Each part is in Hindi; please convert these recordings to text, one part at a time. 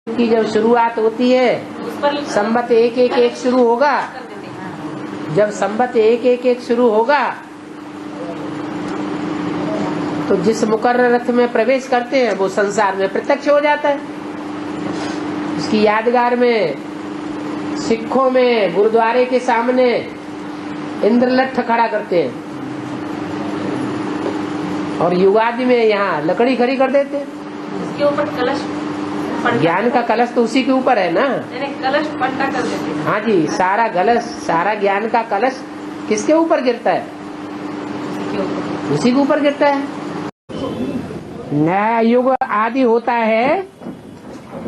की जब शुरुआत होती है संवत एक एक एक शुरू होगा। जब संवत एक एक एक शुरू होगा तो जिस मुकर्रर रथ में प्रवेश करते हैं वो संसार में प्रत्यक्ष हो जाता है। उसकी यादगार में सिखों में गुरुद्वारे के सामने इंद्रलठ खड़ा करते हैं और युगादि में यहाँ लकड़ी खड़ी कर देते हैं। इसके ऊपर कलश, ज्ञान का कलश तो उसी के ऊपर है ना। कलश पलटा कर देते हैं। हाँ जी, सारा ज्ञान का कलश किसके ऊपर गिरता है? उसी के ऊपर गिरता है। नया युग आदि होता है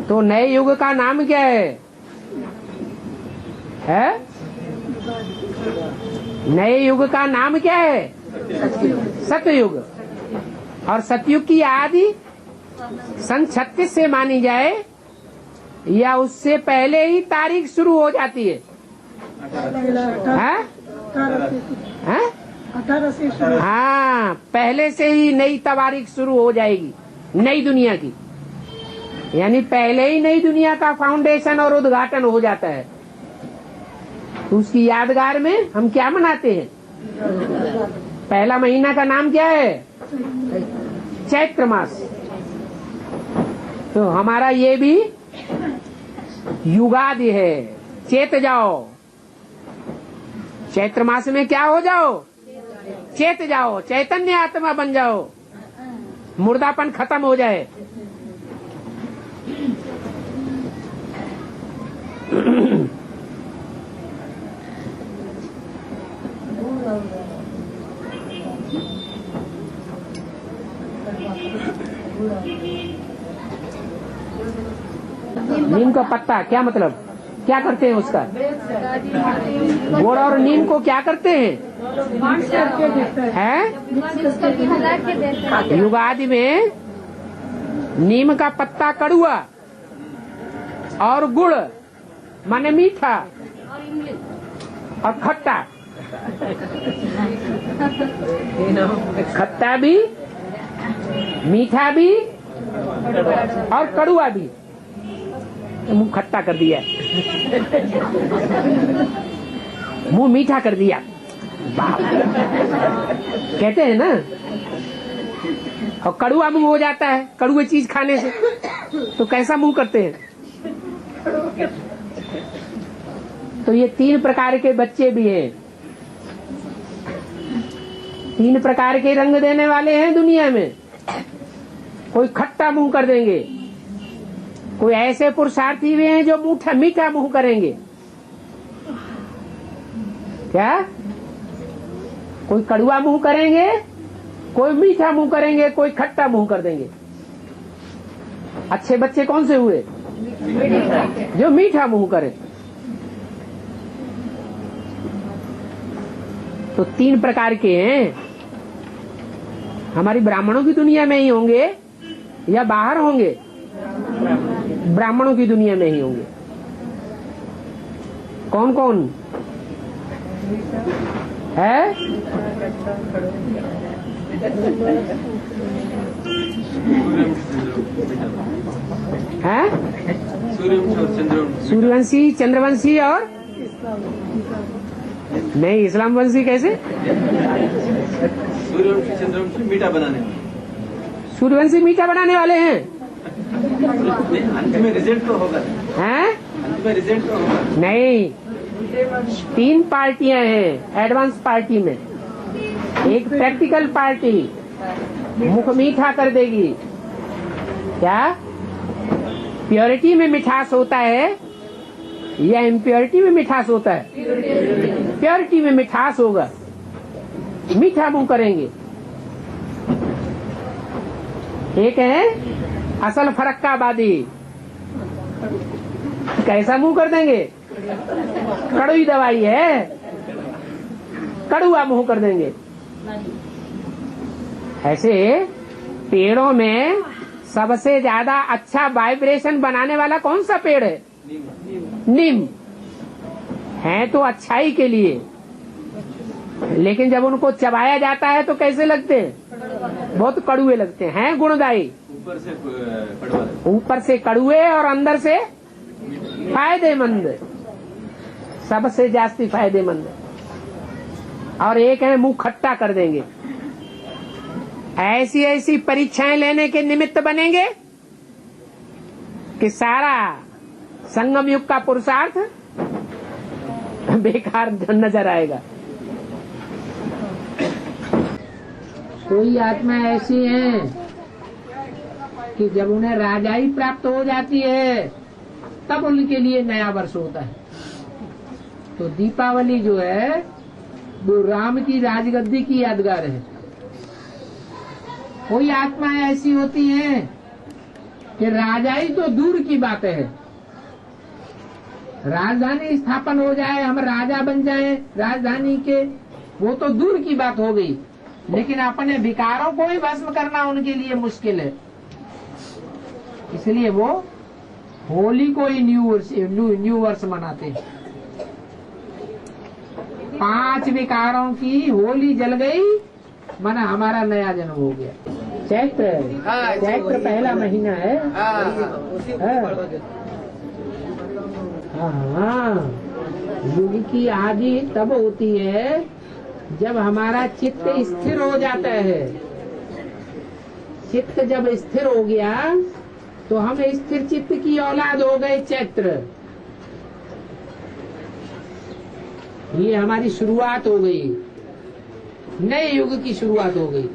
तो नए युग का नाम क्या है? नए युग का नाम क्या है? सतयुग। और सतयुग की आदि सन 36 से मानी जाए या उससे पहले ही तारीख शुरू हो जाती है? 18 से शुरू। हाँ, पहले से ही नई तारीख शुरू हो जाएगी नई दुनिया की। यानी पहले ही नई दुनिया का फाउंडेशन और उद्घाटन हो जाता है। तो उसकी यादगार में हम क्या मनाते हैं? पहला महीना का नाम क्या है? चैत्र मास। तो हमारा ये भी युगादि है। चेत जाओ, चैत्र मास में क्या हो जाओ? चेत जाओ, चैतन्य आत्मा बन जाओ, मुर्दापन खत्म हो जाए। नीम का पत्ता क्या मतलब? क्या करते हैं उसका? गुड़ और नीम को क्या करते हैं? युगादि में नीम का पत्ता कड़ुआ और गुड़ माने मीठा और खट्टा। खट्टा भी, मीठा भी और कड़ुआ भी। मुंह खट्टा कर दिया, मुंह मीठा कर दिया, बाप कहते हैं ना। और कड़ुआ मुंह हो जाता है कड़ुए चीज खाने से, तो कैसा मुंह करते हैं? तो ये 3 प्रकार के बच्चे भी हैं। 3 प्रकार के रंग देने वाले हैं दुनिया में। कोई खट्टा मुंह कर देंगे, कोई ऐसे पुरुषार्थी भी हैं जो मीठा मुंह करेंगे। क्या? कोई कड़ुआ मुंह करेंगे, कोई मीठा मुंह करेंगे, कोई खट्टा मुंह कर देंगे। अच्छे बच्चे कौन से हुए? जो मीठा मुंह करे। तो 3 प्रकार के हैं। हमारी ब्राह्मणों की दुनिया में ही होंगे या बाहर होंगे? ब्राह्मणों की दुनिया में ही होंगे। कौन कौन है? हैं? सूर्यवंशी, चंद्रवंशी और नहीं इस्लाम वंशी। कैसे? सूर्यवंशी चंद्रवंशी मीठा बनाने वाले। सूर्यवंशी मीठा बनाने वाले हैं। अंत में रिजल्ट तो होगा। हैं? अंत में रिजल्ट तो होगा। नहीं, 3 पार्टियां हैं एडवांस पार्टी में। एक प्रैक्टिकल पार्टी मुख मीठा कर देगी। क्या प्योरिटी में मिठास होता है या इम्प्योरिटी में मिठास होता है? प्योरिटी में मिठास होगा, मीठा मुंह करेंगे। एक है असल फरक्काबादी। कैसा मुंह कर देंगे? कड़ुई दवाई है, कड़ुआ मुंह कर देंगे। ऐसे पेड़ों में सबसे ज्यादा अच्छा वाइब्रेशन बनाने वाला कौन सा पेड़ है? नीम। है तो अच्छाई के लिए, लेकिन जब उनको चबाया जाता है तो कैसे लगते हैं? बहुत कड़ुए लगते हैं गुणदायी, ऊपर से कड़वा, ऊपर से कड़ुए और अंदर से फायदेमंद, सबसे जास्ती फायदेमंद। और एक है मुंह खट्टा कर देंगे। ऐसी ऐसी परीक्षाएं लेने के निमित्त बनेंगे कि सारा संगम युग का पुरुषार्थ बेकार नजर आएगा। कोई आत्मा ऐसी है कि जब उन्हें राजाई प्राप्त हो जाती है तब उनके लिए नया वर्ष होता है। तो दीपावली जो है वो राम की राजगद्दी की यादगार है। कोई आत्माएं ऐसी होती हैं कि राजाई तो दूर की बात है, राजधानी स्थापन हो जाए, हम राजा बन जाए राजधानी के, वो तो दूर की बात हो गई, लेकिन अपने विकारों को ही भस्म करना उनके लिए मुश्किल है। इसलिए वो होली को ही न्यू वर्ष मनाते हैं। 5 विकारों की होली जल गई, माना हमारा नया जन्म हो गया। चैत्र पहला महीना है। हाँ, युग की आदि तब होती है जब हमारा चित्त स्थिर हो जाता है। चित्त जब स्थिर हो गया तो हम स्थिर चित्त की औलाद हो गए। चैत्र, ये हमारी शुरुआत हो गई, नए युग की शुरुआत हो गई।